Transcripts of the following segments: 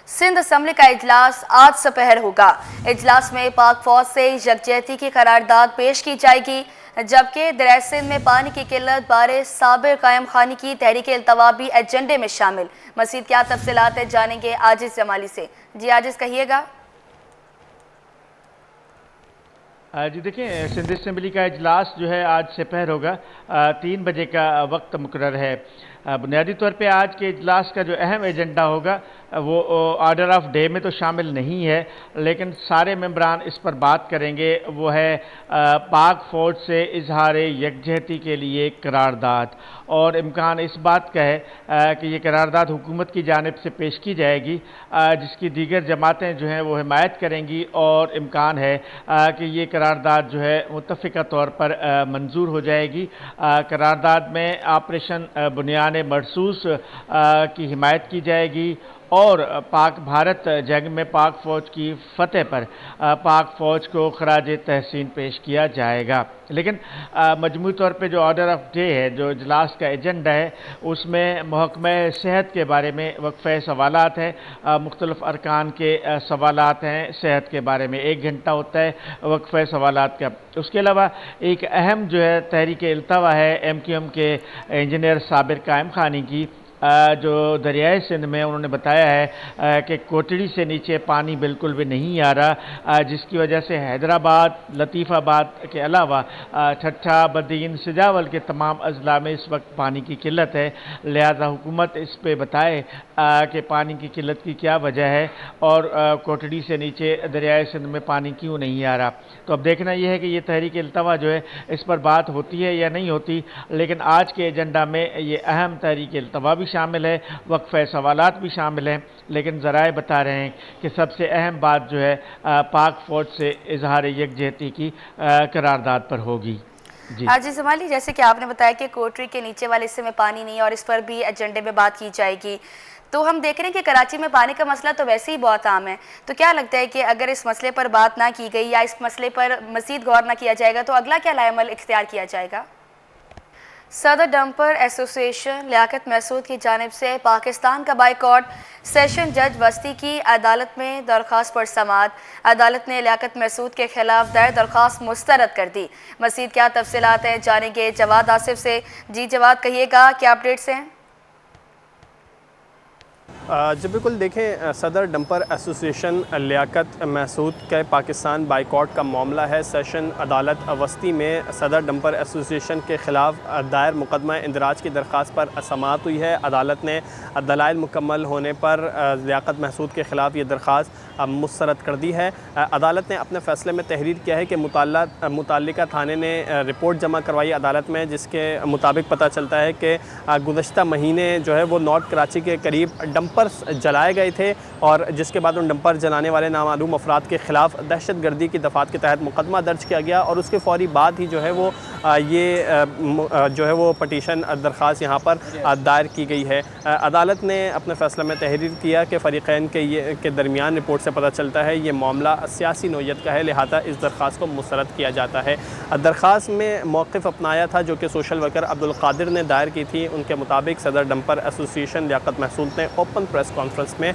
Sindh assembly का इजलास आज दोपहर होगा। इजलास में पाक फौज से यकजहती की करारदाद पेश की जाएगी, जबकि दरिया सिंध में पानी की किल्लत बारे साबिर कायम खानी की तहरीक इल्तवा भी एजेंडे में शामिल। मज़ीद क्या तफसीलात है जानेंगे आजिज़ जमाली से। जी आजिज़ कहिएगा। जी देखिए, सिंध असम्बली का इजलास जो है आज दोपहर होगा। 3 बजे का वक्त मुकर्रर है। बुनियादी तौर पे आज के इजलास का जो अहम एजेंडा होगा वो ऑर्डर ऑफ डे में तो शामिल नहीं है, लेकिन सारे मेंबरान इस पर बात करेंगे। वो है पाक फ़ौज से इजहार यकजहती के लिए करारदाद, और इम्कान इस बात का है कि ये करारदाद हुकूमत की जानिब से पेश की जाएगी, जिसकी दीगर जमातें जो हैं वो हिमायत करेंगी, और इम्कान है कि ये करारदाद जो है मुत्तफ़िका तौर पर मंजूर हो जाएगी। करारदाद में ऑपरेशन बुनियान मरसूस की हिमायत की जाएगी, और पाक भारत जंग में पाक फ़ौज की फ़तह पर पाक फ़ौज को खराज तहसीन पेश किया जाएगा। लेकिन मजमूई तौर पे जो ऑर्डर ऑफ डे है, जो इजलास का एजेंडा है, उसमें महकमा सेहत के बारे में वक्फ़े सवालात हैं। मुख्तलिफ़ अरकान के सवालात हैं। सेहत के बारे में 1 घंटा होता है वक्फ़े सवालात का। उसके अलावा एक अहम जो है तहरीक इल्तवा है MQM के इंजीनियर साबिर कायम खानी की, जो दरियाए सिंध में उन्होंने बताया है कि कोटड़ी से नीचे पानी बिल्कुल भी नहीं आ रहा, जिसकी वजह से हैदराबाद, लतीफ़ाबाद के अलावा ठट्ठा, बदीन, सिजावल के तमाम अजला में इस वक्त पानी की किल्लत है। लिहाजा हुकूमत इस पे बताए कि पानी की किल्लत की क्या वजह है, और कोटड़ी से नीचे दरियाए सिंध में पानी क्यों नहीं आ रहा। तो अब देखना यह है कि ये तहरीक इल्तवा जो है इस पर बात होती है या नहीं होती, लेकिन आज के एजेंडा में ये अहम तहरीक इल्तवा भी शामिल है, वक्फ़े सवालात भी शामिल हैं। लेकिन ज़राए बता रहे हैं कि सबसे अहम बात जो है पाक फ़ौज से इजहार यकजहती की करारदाद पर होगी। जी आजिज़ जमाली, जैसे कि आपने बताया कि कोटरी के नीचे वाले हिस्से में पानी नहीं है और इस पर भी एजेंडे में बात की जाएगी, तो हम देख रहे हैं कि कराची में पानी का मसला तो वैसे ही बहुत आम है। तो क्या लगता है कि अगर इस मसले पर बात ना की गई या इस मसले पर मज़ीद गौर ना किया जाएगा तो अगला क्या लाएमल इख्तियार किया जाएगा? सदर डंपर एसोसिएशन लियाकत महसूद की जानिब से पाकिस्तान का बाइकॉट, सेशन जज वस्ती की अदालत में दरख्वास्त पर समाअत। अदालत ने लियाकत महसूद के खिलाफ दायर दरख्वास्त मुस्तरद कर दी। मज़ीद क्या तफसीलात हैं जानेंगे जवाद आसिफ से। जी जवाद कहिएगा, क्या अपडेट्स हैं? जी बिल्कुल, देखें, सदर डंपर एसोसिएशन लियाकत महसूद के पाकिस्तान बाइकॉट का मामला है। सेशन अदालत वस्ती में सदर डंपर एसोसिएशन के ख़िलाफ़ दायर मुकदमा इंदराज की दरख्वास्त पर समाअत हुई है। अदालत ने दलाइल मुकम्मल होने पर लियाकत महसूद के ख़िलाफ़ ये दरख्वास्त मुस्तरद कर दी है। अदालत ने अपने फ़ैसले में तहरीर किया है कि मुताल्लिका थाने ने रिपोर्ट जमा करवाई अदालत में, जिसके मुताबिक पता चलता है कि गुज़श्ता महीने जो है वो नॉर्थ कराची के करीब डंपर्स जलाए गए थे, और जिसके बाद उन डंपर जलाने वाले नामालूम अफराद के ख़िलाफ़ दहशत गर्दी की दफ़ात के तहत मुकदमा दर्ज किया गया, और उसके फ़ौरी बाद ही जो है वो जो है वो पटिशन दरख्वास्त यहाँ पर दायर की गई है। अदालत ने अपने फ़ैसले में तहरीर किया कि फ़रीक़ैन के दरमियान रिपोर्ट से पता चलता है ये मामला सियासी नोयत का है, लिहाजा इस दरख्वास्त को मुस्तरद किया जाता है। दरख्वास्त में मौक़िफ़ अपनाया था जो कि सोशल वर्कर अब्दुल कादिर ने दायर की थी। उनके मुताबिक सदर डंपर एसोसिएशन लियाकत महसूद ने ओपन प्रेस कॉन्फ्रेंस में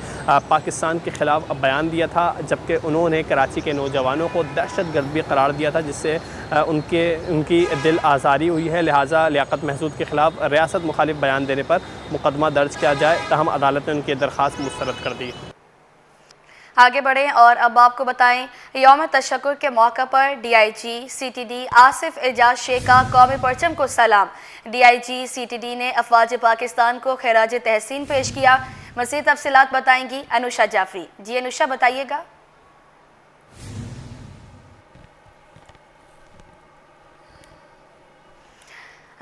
पाकिस्तान के ख़िलाफ़ बयान दिया था, जबकि उन्होंने कराची के नौजवानों को दहशत गर्द भी करार दिया था, जिससे उनकी दिल आज़ारी हुई है। लिहाजा लियाकत महसूद के ख़िलाफ़ रियासत मुखालिफ बयान देने पर मुकदमा दर्ज किया जाए, तहम अदालत ने उनकी दरख्वास्त मुस्तरद कर दी। आगे बढ़ें और अब आपको बताएं, यौम तशक्कुर के मौका पर DIG CTD आसिफ एजाज शेख का कौमी परचम को सलाम। DIG CTD ने अफवाज पाकिस्तान को खैराज तहसीन पेश किया। मज़ीद तफसीलात बताएंगी अनुषा जाफरी। जी अनुषा बताइएगा।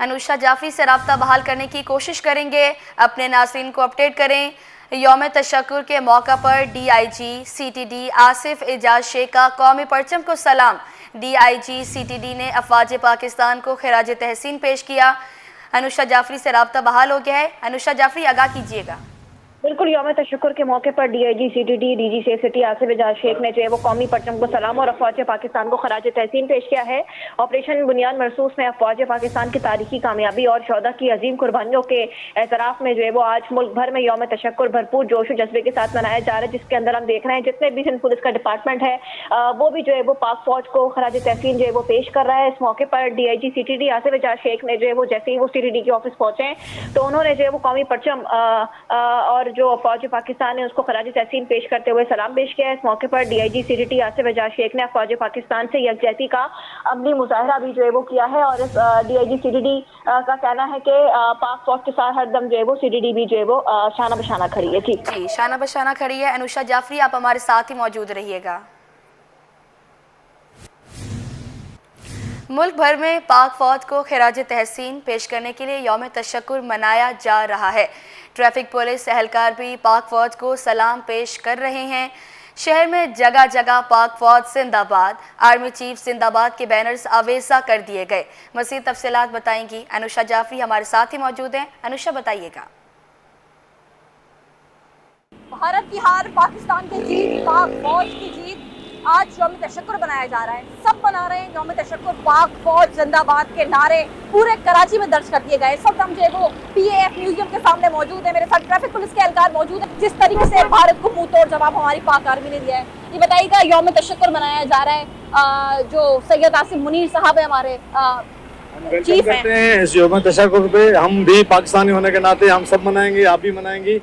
अनुषा जाफरी से रब्ता बहाल करने की कोशिश करेंगे, अपने नाज़रीन को अपडेट करें। यौम तशक्कुर के मौका पर DIG CTD आसिफ एजाज शेख का कौमी परचम को सलाम। DIG CTD ने अफवाज पाकिस्तान को खैराज तहसीन पेश किया। अनुषा जाफरी से रब्ता बहाल हो गया है। अनुषा जाफरी आगाह कीजिएगा। बिल्कुल, यौम तशक्कुर के मौके पर DIG CTD, DG safe city Asif Ejaz Sheikh ने जो है वो कौमी परचम को सलाम और अफवाज पाकिस्तान को खराज तहसीन पेश किया है। ऑपरेशन बुनियाद मरसूस में अफवाज पाकिस्तान की तारीखी कामयाबी और शोहदा की अजीम कुर्बानियों के एतराफ़ में जो है वो आज मुल्क भर में यौम तशक्कुर भरपूर जोश और जज्बे के साथ मनाया जा रहा है, जिसके अंदर हम देख रहे हैं जितने भी सिंध पुलिस का डिपार्टमेंट है वो भी जो है वो पाक फौज को खराज तहसीन जो है वो पेश कर रहा है। इस मौके पर डीआईजी सीटीडी आसिफ एजाज शेख ने जो है वो जैसे ही वो सीटीडी के ऑफिस पहुंचे तो उन्होंने जो है वो कौमी परचम और जो फौज पाकिस्तान ने उसको खराज तहसीन पेश करते हुए सलाम पेश किया। इस मौके पर डीआईजी सीटीडी आसिफ एजाज शेख ने फौज पाकिस्तान से यकजहती का अमली मुजाहरा भी जो है वो किया है और इस डीआईजी सीटीडी का कहना है कि पाक फौज के साथ हर दम जो है वो सीटीडी भी जो है वो शाना बशाना खड़ी है। जी, शाना बशाना खड़ी है। अनुषा जाफरी, आप हमारे साथ ही मौजूद रहिएगा। मुल्क भर में पाक फौज को खराज तहसीन पेश करने के लिए यौम तशक्कुर मनाया जा रहा है। ट्रैफिक पुलिस एहलकार भी पाक फौज को सलाम पेश कर रहे हैं। शहर में जगह जगह पाक फौज जिंदाबाद, आर्मी चीफ जिंदाबाद के बैनर्स आवेजा कर दिए गए। मज़ीद तफसीलात बताएंगी अनुषा जाफरी, हमारे साथ ही मौजूद हैं। अनुषा, बताइएगा। भारत की हार, पाकिस्तान की जीत, पाक फौज की जीत, आज यौम तशक्कुर बनाया जा रहा है। सब मना रहे हैं यौम तशक्कुर। पाक फौज जिंदाबाद के नारे पूरे कराची में दर्ज कर दिए गए। सब हम जो है वो पीएएफ म्यूजियम के सामने मौजूद है। मेरे साथ ट्रैफिक पुलिस के एहलकार मौजूद है। जिस तरीके से भारत को मुंह तोड़ जवाब हमारी पाक आर्मी ने दिया है, ये बताइएगा यौम तशक्कुर मनाया जा रहा है। जो सैयद आसिम मुनीर साहब है हमारे चीफ हैं, इस यौम तशक्कुर पे हम भी पाकिस्तानी होने के नाते हम सब मनाएंगे, आप भी मनाएंगी,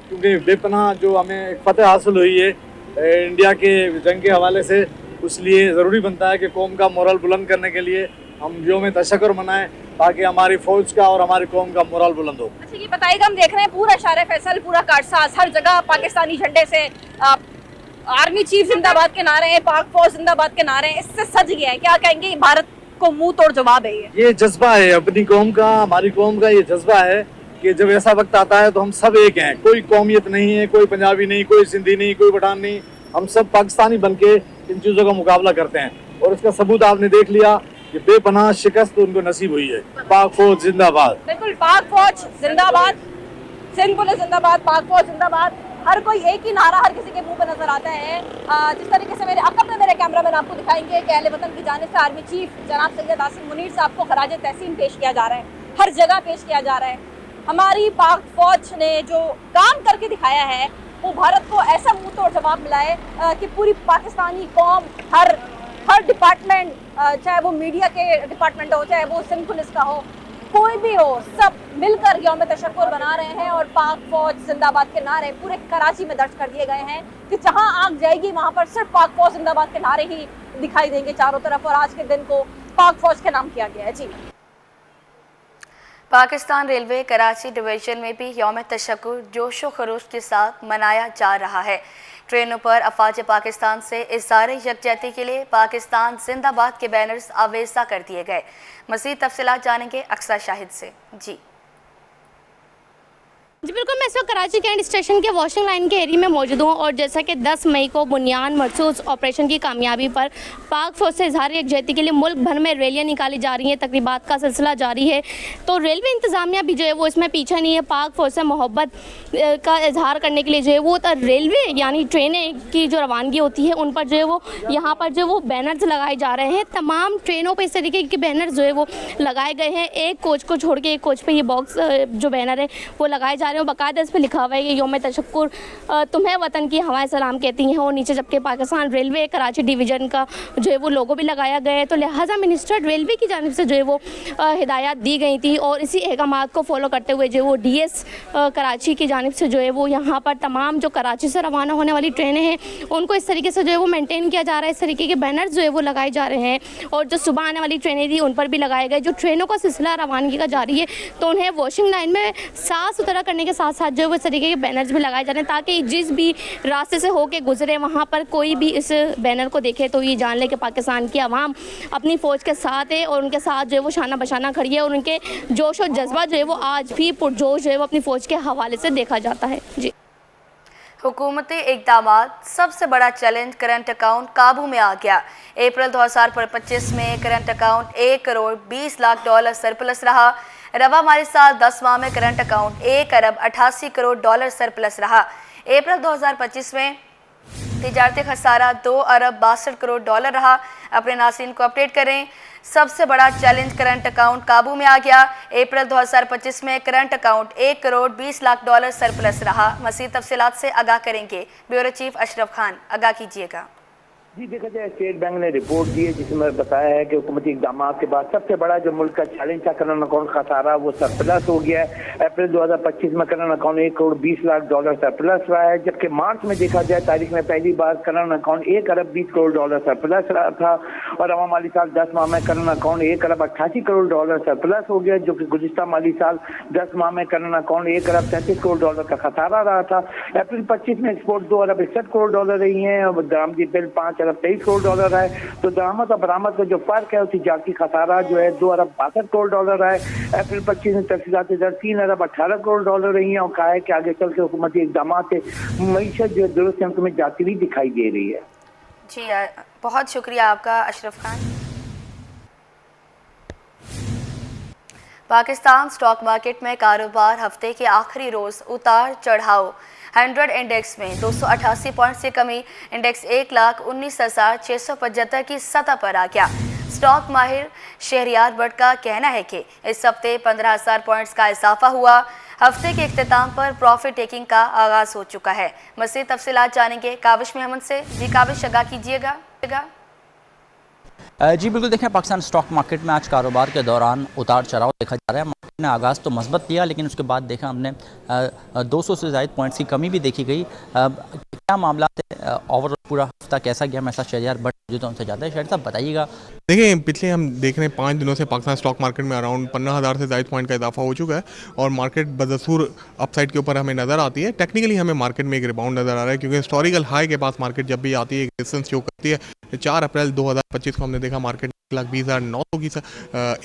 क्योंकि बेपनाह जो हमें एक फतेह हासिल हुई है इंडिया के जंग के हवाले से, इसलिए ज़रूरी बनता है कि कौम का मोरल बुलंद करने के लिए हम यौम तशक्कुर मनाएं ताकि हमारी फ़ौज का और हमारी कौम का मोरल बुलंद हो। अच्छा, ये बताइएगा, हम देख रहे हैं पूरा शार फैसल, पूरा कारसाज, हर जगह पाकिस्तानी झंडे से आर्मी चीफ जिंदाबाद के नारे हैं, पाक फौज जिंदाबाद के नारे हैं, इससे सज गया है। क्या कहेंगे, भारत को मुंह तोड़ जवाब है ये जज्बा है अपनी कौम का, हमारी कौम का ये जज्बा है कि जब ऐसा वक्त आता है तो हम सब एक हैं। कोई कौमियत नहीं है, कोई पंजाबी नहीं, कोई सिंधी नहीं, कोई पठान नहीं, हम सब पाकिस्तानी बनके इन चीज़ों का मुकाबला करते हैं। और इसका सबूत आपने देख लिया कि बेपनाह शिकस्त उनको नसीब हुई है। पाक फौज जिंदाबाद। बिल्कुल, पाक फौज जिंदाबाद, सिंध पुलिस जिंदाबाद, पाक फौज जिंदाबाद। हर कोई एक ही नारा हर किसी के मुंह पर नजर आता है। जिस तरीके से मेरे अकब में मेरे कैमरामैन आपको दिखाएंगे कि अहले वतन की जानिब से आर्मी चीफ जनाब सैयद आसिम मुनीर साहब को खराज तहसीन पेश किया जा रहा है, हर जगह पेश किया जा रहा है। हमारी पाक फौज ने जो काम करके दिखाया है वो भारत को ऐसा मुंह तोड़ जवाब मिला है कि पूरी पाकिस्तानी कौम, हर डिपार्टमेंट, चाहे वो मीडिया के डिपार्टमेंट हो, चाहे वो सिंध पुलिस का हो, कोई भी हो, सब मिलकर यौम तशक्कुर बना रहे हैं और पाक फौज जिंदाबाद के नारे पूरे कराची में दर्ज कर दिए गए हैं कि जहां आग जाएगी वहां पर सिर्फ पाक फौज जिंदाबाद के नारे ही दिखाई देंगे चारों तरफ। और आज के दिन को पाक फौज के नाम किया गया है। जी, पाकिस्तान रेलवे कराची डिवीजन में भी यौम तशक्कुर जोशो खरोश के साथ मनाया जा रहा है। ट्रेनों पर अफवाज पाकिस्तान से इज़हार यकजहती के लिए पाकिस्तान जिंदाबाद के बैनर्स आवेजा कर दिए गए। मज़ीद तफसीलात जानेंगे अक्सर शाहिद से। जी बिल्कुल, मैं इस वक्त कराची कैंट स्टेशन के वॉशिंग लाइन के एरिया में मौजूद हूँ और जैसा कि 10 मई को बुनियाद मरसूस ऑपरेशन की कामयाबी पर पाक फौज से इज़हार यकजहती के लिए मुल्क भर में रैलियाँ निकाली जा रही हैं, तकरीबात का सिलसिला जारी है। तो रेलवे इंतज़ामिया भी जो है वो इसमें पीछे नहीं है। पाक फौज से मोहब्बत का इजहार करने के लिए जो है वो रेलवे यानी ट्रेनें की जो रवानगी होती है उन पर जो है वो यहाँ पर जो वो बैनर्स लगाए जा रहे हैं। तमाम ट्रेनों पर इस तरीके के बैनर्स जो है वो लगाए गए हैं। एक कोच को छोड़ के एक कोच पर ये बॉक्स जो बैनर है वो लगाए जा रहे हैं। बाकायदा इस पर लिखा हुआ है कि यौम तशक्कुर तुम्हें वतन की हवाएं सलाम कहती हैं और नीचे जबकि पाकिस्तान रेलवे कराची डिवीज़न का जो है वो लोगो भी लगाया गया है। तो लिहाजा मिनिस्टर रेलवे की जानिब से जो है वो हिदायत दी गई थी और इसी अहकामात को फॉलो करते हुए जो वो डीएस कराची की जानिब से जो है वो यहाँ पर तमाम जो कराची से रवाना होने वाली ट्रेनें हैं उनको इस तरीके से जो है वो मेनटेन किया जा रहा है। इस तरीके के बैनर जो है वो लगाए जा रहे हैं और जो सुबह आने वाली ट्रेनें थी उन पर भी लगाए गए। जो ट्रेनों का सिलसिला रवानगी का जारी है तो उन्हें वॉशिंग लाइन में साफ़ सुथरा करने के साथ साथ जो है वो इस तरीके के बैनर्स भी लगाए जा रहे हैं ताकि जिस भी रास्ते से होके गुजरे वहाँ पर कोई भी इस बैनर को देखे तो ये जान ले कि पाकिस्तान की आवाम अपनी फ़ौज के साथ है और उनके साथ जो है वो शाना बशाना खड़ी है और उनके जोश और जज्बा जो है वो आज भी पुरजोश जो है वो अपनी फ़ौज के हवाले से देखा जाता है। जी, हुकूमती इक़दामात, सबसे बड़ा चैलेंज करंट अकाउंट काबू में आ गया। अप्रैल 2025 में current account $1 crore 20 lakh surplus रहा। रवा माली साल 10 माह में करंट अकाउंट 1 अरब 88 करोड़ डॉलर सरप्लस रहा। अप्रैल 2025 में तिजारती खसारा 2 अरब 62 करोड़ डॉलर रहा। अपने नाज़रीन को अपडेट करें, सबसे बड़ा चैलेंज करंट अकाउंट काबू में आ गया। अप्रैल 2025 में current account 1 crore 20 lakh dollar surplus रहा। मज़ीद तफसीलात से आगाह करेंगे ब्यूरो चीफ अशरफ खान, आगाह कीजिएगा। जी देखा जाए, स्टेट बैंक ने रिपोर्ट दी है जिसमें बताया है कि हुकूमती इक़दाम के बाद सबसे बड़ा जो मुल्क का चैलेंज था करंट अकाउंट खसारा वो सरप्लस हो गया है। अप्रैल 2025 में current account 1 crore 20 lakh dollar surplus रहा है, जबकि मार्च में देखा जाए तारीख में पहली बार करंट अकाउंट 1 अरब 20 करोड़ डॉलर सरप्लस रहा था। और रवा माली साल 10 माह में करंट अकाउंट 1 अरब 88 करोड़ डॉलर सरप्लस हो गया, जो कि गुज़िश्ता माली साल 10 माह में करंट अकाउंट 1 अरब 33 करोड़ डॉलर का खसारा रहा था। अप्रैल 25 में एक्सपोर्ट 2 अरब 61 करोड़ डॉलर रही हैं और दरामदी बिल 5 अरब 23 करोड़ डॉलर है। तो दरामद और बरामद का जो फर्क है, तिजारती खसारा जो है 2 अरब 62 करोड़ डॉलर है। अप्रैल 25 में तफसीलात दर 3 अरब 18 करोड़ डॉलर रही हैं और कहा है कि आगे चल के हुकूमती इक़दाम से मईशत जो है दुरुस्त हमको में जाती हुई दिखाई दे रही है। जी बहुत शुक्रिया आपका अशरफ खान। पाकिस्तान स्टॉक मार्केट में कारोबार हफ्ते के आखिरी रोज़ उतार चढ़ाव। 100 इंडेक्स में 288 पॉइंट से कमी, इंडेक्स 1,19,675 की सतह पर आ गया। स्टॉक माहिर शहरियार भट्ट का कहना है कि इस हफ्ते 15,000 पॉइंट्स का इजाफा हुआ। हफ्ते के इख्तिताम पर प्रॉफिट टेकिंग का आगाज़ हो चुका है। मज़ीद तफसीलात जानेंगे काविश महमद से। जी काविश, आगाह कीजिएगा। जी बिल्कुल, देखें पाकिस्तान स्टॉक मार्केट में आज कारोबार के दौरान उतार चढ़ाव देखा जा रहा है। मार्केट ने आगाज़ तो मस्बत लिया, लेकिन उसके बाद देखा हमने 200 से ज़ायद पॉइंट्स की कमी भी देखी गई। क्या मामला है, ओवरऑल पूरा हफ्ता कैसा गया? मेरे साथ शहरियार भट्ट मौजूद हैं, उनसे ज़्यादा है। शहरियार साहब बताइएगा। देखिए, पिछले हम देख रहे हैं 5 दिनों से पाकिस्तान स्टॉक मार्केट में अराउंड 15,000 से ज़ायद पॉइंट का इजाफा हो चुका है और मार्केट बदसूर अपसाइड के ऊपर हमें नज़र आती है। टेक्निकली हमें मार्केट में एक रिबाउंड नज़र आ रहा है, क्योंकि हिस्टोरिकल हाई के पास मार्केट जब भी आती है एक रेजिस्टेंस शो करती है। 4 अप्रैल 2025 को हमने देखा मार्केट 1,20,900 की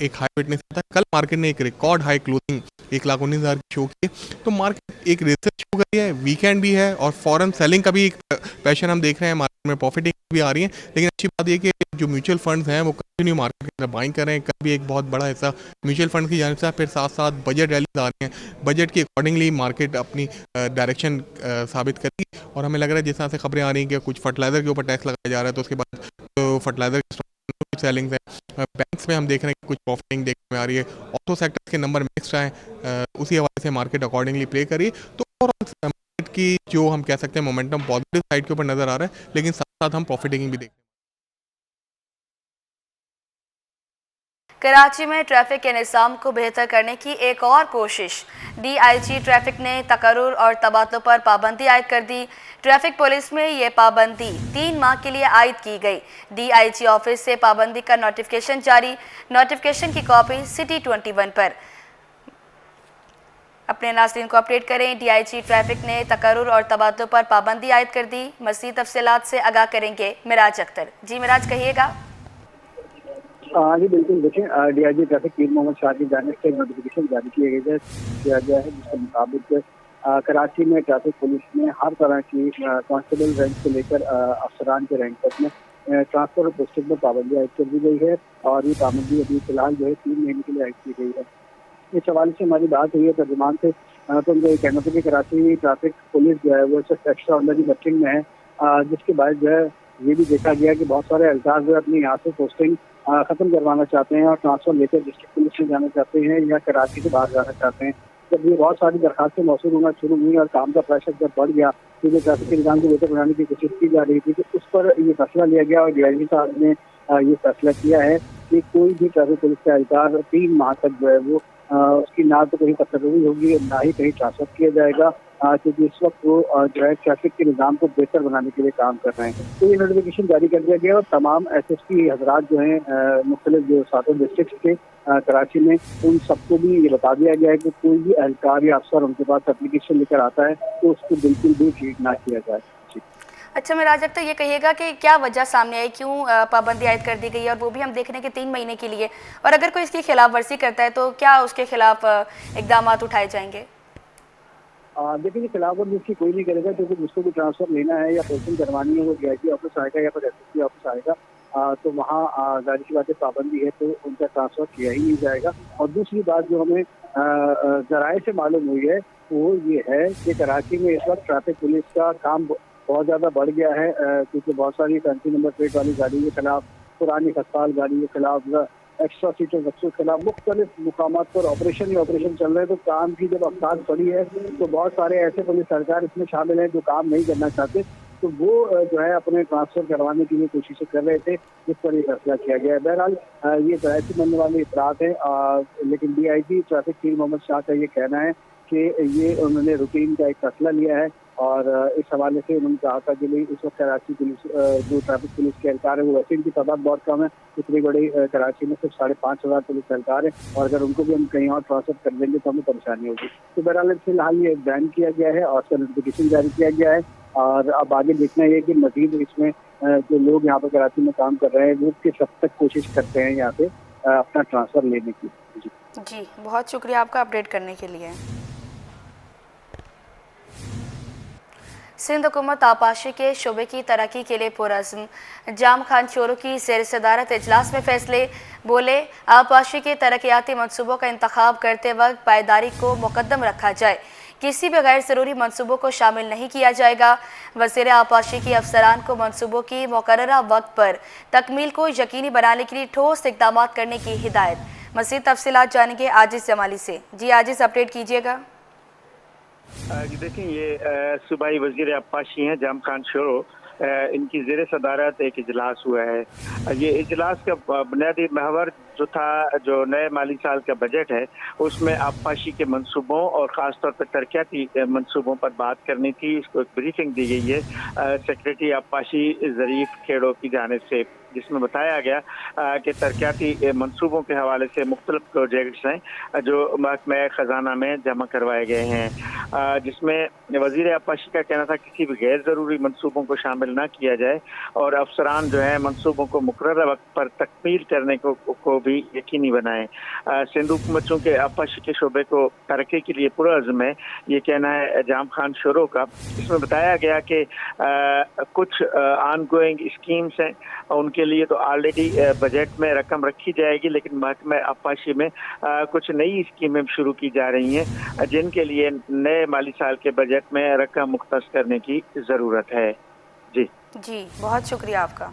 एक हाई विटनेस था। कल मार्केट ने एक रिकॉर्ड हाई क्लोजिंग 1,19,000 की शो की, तो मार्केट एक रेजिस्टेंस शो कर रही है। वीकेंड भी है और फॉरेन सेलिंग का भी एक पैशन हम देख रहे हैं, मार्केट में प्रॉफिटिंग भी आ रही है। लेकिन अच्छी बात यह कि जो म्यूचुअल फंड्स हैं वो कंटिन्यू मार्केट के अंदर बाइंग कर रहे हैं। कल भी एक बहुत बड़ा हिस्सा म्यूचुअल फंड की जानिब से, फिर साथ साथ बजट रैलीज आ रही हैं। बजट के अकॉर्डिंगली मार्केट अपनी डायरेक्शन साबित करेगी और हमें लग रहा है जिस तरह से खबरें आ रही हैं कि कुछ फर्टिलाइजर के ऊपर टैक्स लगाया जा रहा है, तो उसके बाद तो फर्टिलाइजर सेलिंग्स है। बैंक्स में हम देख रहे हैं कि कुछ प्रॉफिटिंग देखने में आ रही है। ऑटो सेक्टर के नंबर मिक्स्ड आए, उसी हवाले से मार्केट अकॉर्डिंगली प्ले करिए। तो ओवरऑल मार्केट की जो हम कह सकते हैं मोमेंटम पॉजिटिव साइड के ऊपर नजर आ रहा है, लेकिन साथ साथ हम प्रॉफिटिंग भी देख रहे हैं। कराची में ट्रैफिक के निज़ाम को बेहतर करने की एक और कोशिश। DIG ट्रैफिक ने तकर्रुर और तबादलों पर पाबंदी आयद कर दी। ट्रैफिक पुलिस में ये पाबंदी 3 माह के लिए आयद की गई। DIG ऑफिस से पाबंदी का नोटिफिकेशन जारी। नोटिफिकेशन की कॉपी सिटी 21 पर। अपने नाज़रीन को अपडेट करें, DIG ट्रैफिक ने तकर्रुर और तबादलों पर पाबंदी आयद कर दी। मज़ीद तफसीलात से आगाह करेंगे मिराज अख्तर। जी मिराज, कहिएगा। जी बिल्कुल, देखें DIG ट्रैफिक पीर मोहम्मद शाह की जानिब से नोटिफिकेशन जारी किया गया है, जिसके मुताबिक कराची में ट्रैफिक पुलिस ने हर तरह की कांस्टेबल रैंक से लेकर अफसरान के रैंक तक में ट्रांसफर और पोस्टिंग पर पाबंदी आयद कर दी गई है और ये पाबंदी अभी फिलहाल जो है 3 महीने के लिए आयद की गई है। इस हवाले से हमारी बात हुई है तर्जुमान से, तो उनका ये कहना था कि कराची ट्रैफिक पुलिस जो है वो सिर्फ एक्स्ट्रा ऑर्डिनरी वर्किंग में है, जिसके बाद जो है ये भी देखा गया कि बहुत सारे अहलकार जो है अपनी यहाँ से पोस्टिंग ख़त्म करवाना चाहते हैं और ट्रांसफ़र लेकर डिस्ट्रिक्ट पुलिस में जाना चाहते हैं या कराची से बाहर जाना चाहते हैं। जब ये बहुत सारी दरखास्तें मौसूल होना शुरू हुई और काम का प्रेशर जब बढ़ गया, क्योंकि ट्रैफिक के निज़ाम को बेहतर बनाने की कोशिश की जा रही थी, तो उस पर ये फैसला लिया गया और DIG साहब ने ये फैसला किया है कि कोई भी ट्रैफिक पुलिस का अधिकार 3 माह तक जो है वो उसकी ना तो कहीं तकर्रुरी होगी, ना ही कहीं ट्रांसफ़र किया जाएगा, क्योंकि इस वक्त वो जो है ट्रैफिक के निज़ाम को बेहतर बनाने के लिए काम कर रहे हैं। तो ये नोटिफिकेशन जारी कर दिया गया और तमाम SSP हजरात जो हैं मुख्तलिफ जो 7 डिस्ट्रिक्ट के कराची में, उन सबको भी ये बता दिया गया है कि कोई भी एहलकार या अफसर उनके पास एप्लीकेशन लेकर आता है तो उसको बिल्कुल भी ट्रीट ना किया जाए। अच्छा मिराज अख्तर, ये कहिएगा कि क्या वजह सामने आई, क्यों पाबंदी आयद कर दी गई है, और वो भी हम देख रहे हैं कि 3 महीने के लिए, और अगर कोई इसकी खिलाफ वर्जी करता है तो क्या उसके खिलाफ इकदाम उठाए जाएंगे? देखिए, खिलाफ वर्जी इसकी कोई नहीं करेगा, क्योंकि जिसको भी ट्रांसफर लेना है या पोस्टिंग करवानी है वो DIG ऑफिस आएगा या फिर SSP ऑफिस आएगा। तो वहाँ जाहिर सी बात है पाबंदी है, तो उनका ट्रांसफ़र किया ही नहीं जाएगा। और दूसरी बात जो हमें ज़राए से मालूम हुई है वो ये है कि कराची में इस वक्त ट्रैफिक पुलिस का काम बहुत ज़्यादा बढ़ गया है, क्योंकि बहुत सारी फैंसी नंबर प्लेट वाली गाड़ी के खिलाफ, पुरानी खस्ताल गाड़ी के खिलाफ, एक्स्ट्रा सीटर बच्चों के खिलाफ मुख्तलिफ मुकामात पर ऑपरेशन ही ऑपरेशन चल रहे हैं। तो काम की जब अवकाश पड़ी है तो बहुत सारे ऐसे पुलिस सरकार इसमें शामिल हैं जो काम नहीं करना चाहते, तो वो जो है अपने ट्रांसफ़र करवाने की लिए कोशिशें कर रहे थे, जिस पर ये फैसला किया गया है। बहरहाल ये कराची बनने वाले अफराद हैं, लेकिन DIG traffic chief Mohammad Shah का ये कहना है कि ये उन्होंने रूटीन का एक फैसला लिया है और इस हवाले से उन्होंने कहा था कि इस वक्त कराची पुलिस जो ट्रैफिक पुलिस के एहलकार है वो वैसे इनकी तादाद बहुत कम है, इतनी बड़ी कराची में सिर्फ 5,500 पुलिस एहलकार है, और अगर उनको भी हम कहीं और ट्रांसफर कर देंगे तो हमें परेशानी होगी। तो बहरहाल फिलहाल ये बैन किया गया है और उसका नोटिफिकेशन जारी किया गया है, और अब आगे देखना ये कि मजीद इसमें जो लोग यहाँ पर कराची में काम कर रहे हैं वो किस हद तक कोशिश करते हैं यहाँ पे अपना ट्रांसफ़र लेने की। जी, बहुत शुक्रिया आपका अपडेट करने के लिए। सिंध हुकूमत आपाशी के शोबे की तरक्की के लिए पुरअज़्म। जाम खान चोरों की ज़ेर सदारत इजलास में फैसले। बोले, आपाशी के तरक्याती मनसूबों का इंतखाब करते वक्त पायदारी को मुकद्दम रखा जाए, किसी भी गैर ज़रूरी मनसूबों को शामिल नहीं किया जाएगा। वज़ीर आपाशी की अफसरान को मनसूबों की मुकर्ररा वक्त पर तकमील को यकीनी बनाने के लिए ठोस इक़दाम करने की हिदायत। मज़ीद तफसीलात जानेंगे आजिज़ जमाली से। जी आजिज़, अपडेट कीजिएगा। जी देखें, ये सूबाई वज़ीर आपाशी हैं जाम खान चोरों, इनकी ज़ेर सदारत एक इजलास हुआ है। ये इजलास का बुनियादी महवर जो था, जो नए माली साल का बजट है उसमें आपाशी के मंसूबों और ख़ास तौर पर तरक्याती मंसूबों पर बात करनी थी। इसको एक ब्रीफिंग दी गई है सेक्रेटरी आपाशी ज़रीफ खेड़ों की जानिब से, जिसमें बताया गया कि तरक्याती मंसूबों के हवाले से मुख्तलिफ प्रोजेक्ट्स हैं जो महकमा ख़जाना में जमा करवाए गए हैं, जिसमें वज़ीर आपाशी का कहना था किसी भी गैर ज़रूरी मंसूबों को शामिल ना किया जाए और अफसरान जो है मंसूबों को मुकर्रर वक्त पर तकमील करने को भी यकीनी बनाएं। सिंध हुकूमत चूँकि आपाशी के शोबे को तरक्की के लिए पुरअज़्म है, ये कहना है जाम खान चोरों का। इसमें बताया गया कि कुछ ऑन गोइंग स्कीम्स हैं, उनके लिए तो ऑलरेडी बजट में रकम रखी जाएगी, लेकिन महकमा आपाशी में कुछ नई स्कीमें शुरू की जा रही हैं जिनके लिए नए माली साल के बजट में रकम मुख्तस करने की ज़रूरत है। जी, बहुत शुक्रिया आपका।